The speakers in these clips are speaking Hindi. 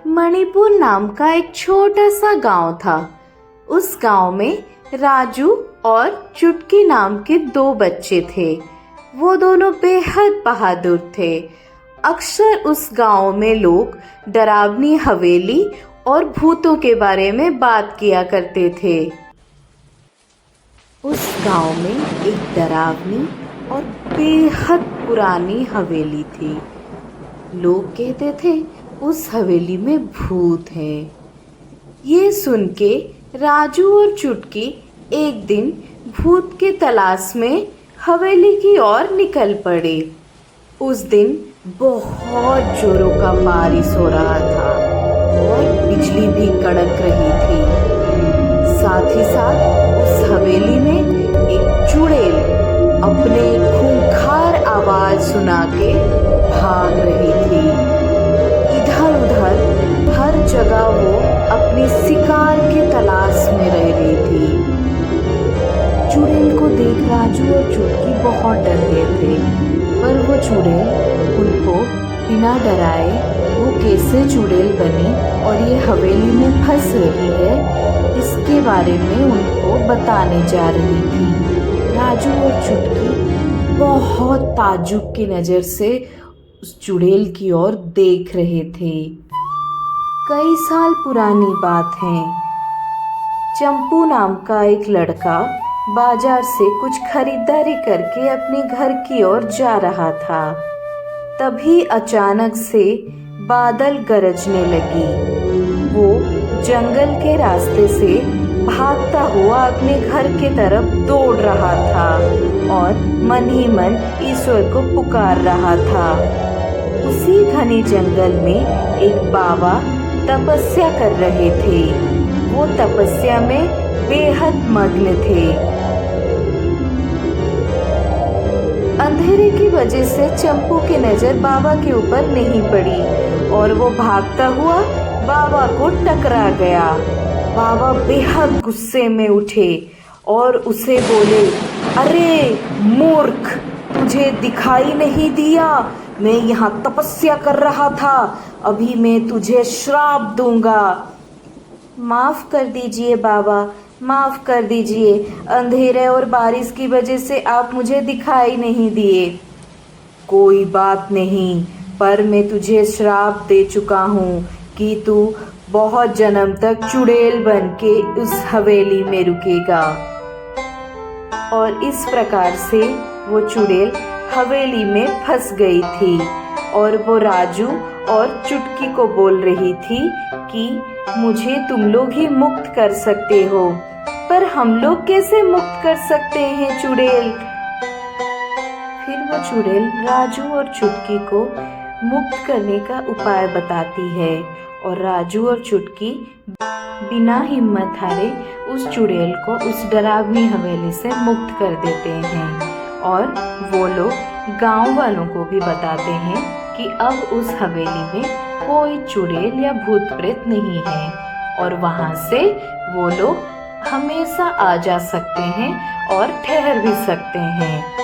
मणिपुर नाम का एक छोटा सा गांव था। उस गांव में राजू और चुटकी नाम के दो बच्चे थे। वो दोनों बेहद बहादुर थे। अक्सर उस गांव में लोग डरावनी हवेली और भूतों के बारे में बात किया करते थे। उस गांव में एक डरावनी और बेहद पुरानी हवेली थी। लोग कहते थे उस हवेली में भूत हैं। ये सुन के राजू और चुटकी एक दिन भूत के तलाश में हवेली की ओर निकल पड़े। उस दिन बहुत जोरों का बारिश हो रहा था और बिजली भी कड़क रही थी। साथ ही साथ उस हवेली में एक चुड़ैल अपने खूंखार आवाज सुना के भाग रही थी। इधर उधर हर जगह वो अपने शिकार के तलाश में रह रही थी। चुड़ैल को देख राजू और चुटकी बहुत डर गए थे, पर वो चुड़ैल उनको बिना डराए वो कैसे चुड़ैल बनी और ये हवेली में फंस रही है, इसके बारे में उनको बताने जा रही थी। राजू और चुटकी बहुत ताज्जुब की नज़र से उस चुड़ैल की ओर देख रहे थे। कई साल पुरानी बात है। चंपू नाम का एक लड़का बाजार से कुछ खरीदारी करके अपने घर की ओर जा रहा था। तभी अचानक से बादल गरजने लगी। वो जंगल के रास्ते से भागता हुआ अपने घर के तरफ दौड़ रहा था और मन ही मन ईश्वर को पुकार रहा था। उसी घने जंगल में एक बाबा तपस्या कर रहे थे। वो तपस्या में बेहद मग्न थे। अंधेरे की वजह से चंपू की नजर बाबा के ऊपर नहीं पड़ी और वो भागता हुआ बाबा को टकरा गया। बाबा बेहद गुस्से में उठे और उसे बोले, अरे मूर्ख, तुझे दिखाई नहीं दिया? मैं यहाँ तपस्या कर रहा था, अभी मैं तुझे श्राप दूंगा। माफ कर दीजिए बाबा, माफ कर दीजिए। अंधेरे और बारिश की वजह से आप मुझे दिखाई नहीं दिए। कोई बात नहीं, पर मैं तुझे श्राप दे चुका हूँ कि तू बहुत जन्म तक चुड़ैल बन के उस हवेली में रुकेगा। और इस प्रकार से वो चुड़ैल हवेली में फंस गई थी और वो राजू और चुटकी को बोल रही थी कि मुझे तुम लोग ही मुक्त कर सकते हो, पर हम लोग कैसे मुक्त कर सकते हैं चुड़ैल? फिर वो चुड़ैल राजू और चुटकी को मुक्त करने का उपाय बताती है और राजू और चुटकी बिना हिम्मत हारे उस चुड़ैल को उस डरावनी हवेली से मुक्त कर देते हैं। और वो लोग गांव वालों को भी बताते हैं कि अब उस हवेली में कोई चुड़ैल या भूत प्रेत नहीं है और वहां से वो लोग हमेशा आ जा सकते हैं और ठहर भी सकते हैं।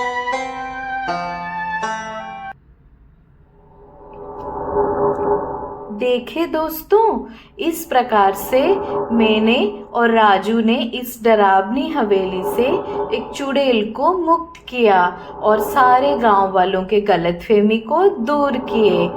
देखे दोस्तों, इस प्रकार से मैंने और राजू ने इस डरावनी हवेली से एक चुड़ैल को मुक्त किया और सारे गांव वालों के गलतफहमी को दूर किए।